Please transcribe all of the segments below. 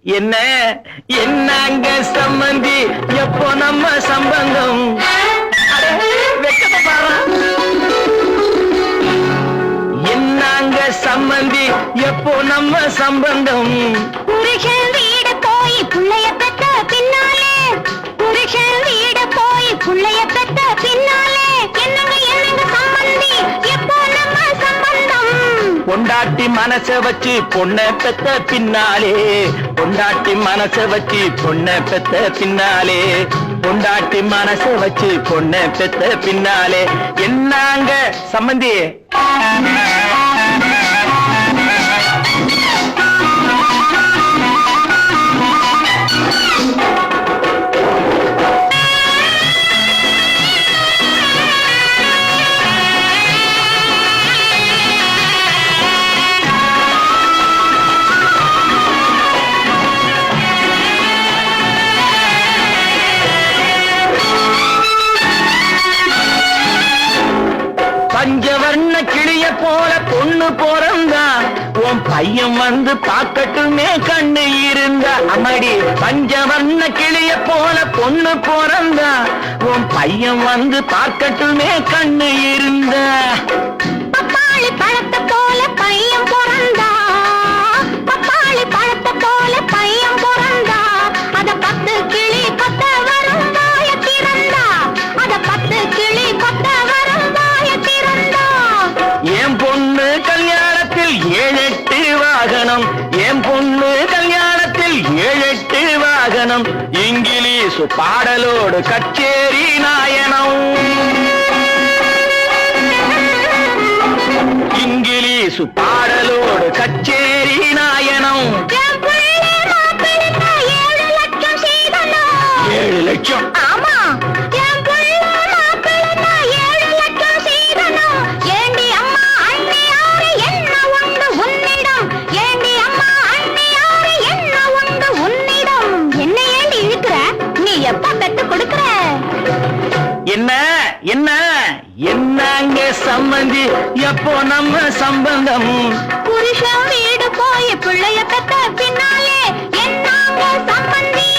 என்ன என்னங்க சம்பந்தி எப்போ நம்ம சம்பந்தம் வெக்கத்தை பாரு என்னங்க சம்பந்தி எப்போ நம்ம சம்பந்தம் புருஷன் வீடு போய் புள்ளைய பெத்த பின்னாலே புருஷன் வீடு போய் புள்ளைய பெத்த பின்னாலே என்னங்க என்னங்க சம்பந்தி எப்போ நம்ம சம்பந்தம் பொண்டாட்டி மனச வச்சு பொண்ணை பெத்த பின்னாலே பொண்டாட்டி மனச வச்சு பொண்ணை பெத்த பின்னாலே பொண்டாட்டி மனச வச்சு பொண்ணை பெத்த பின்னாலே என்னங்க சம்பந்தி பஞ்சவர்ண கிளிய போல பொண்ணு பிறந்தா உன் பையன் வந்து பார்க்கட்டுமே கண்ணு இருந்தா அம்மாடி பஞ்சவர்ண கிளிய போல பொண்ணு பிறந்தா உன் பையன் வந்து பார்க்கட்டுமே கண்ணு இருந்தா பப்பாளி பழத்தை போல பையன் பிறந்தா பப்பாளி பழத்தை போல பையன் பிறந்தா அத 10 கிளி கொத்த வரும் வாய திறந்தா அத 10 கிளி கொத்த வரும் வாய திறந்தா என் பொண்ணு கல்யாணத்தில் 7-8 வாகனம் என் பொண்ணு கல்யாணத்தில் 7-8 வாகனம் இங்கிலீஷ் பாடலோடு கச்சேரி நாயனம் இங்கிலீஷ் பாடலோடு கச்சேரி நாயனம் 7 லட்சம் ஆமா என் புள்ள மாப்பிள்ளை 7 லட்சம் சீதனம் ஏண்டி அம்மா அண்ணியாரு என்ன உண்டு உன்னிடம் ஏண்டி அம்மா அண்ணியாரு என்ன உண்டு உன்னிடம் என்ன ஏண்டி இழுக்கிற நீ எப்ப பெத்து கொடுக்கிற என்ன என்ன என்னங்க சம்பந்தி எப்போ நம்ம சம்பந்தம் புருஷன் வீடு போய் பிள்ளைய பெத்த பின்னாலே என்னங்க சம்பந்தி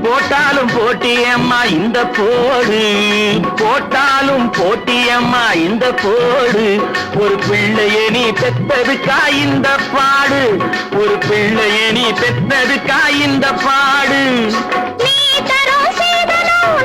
போட்டாலும் போட்டியம்மா இந்த போடு போட்டாலும் போட்டியம்மா இந்த போடு ஒரு பிள்ளைய நீ பெத்ததுக்கா இந்த பாடு ஒரு பிள்ளைய நீ பெத்ததுக்கா இந்த பாடு நீ தரும் சீதனம்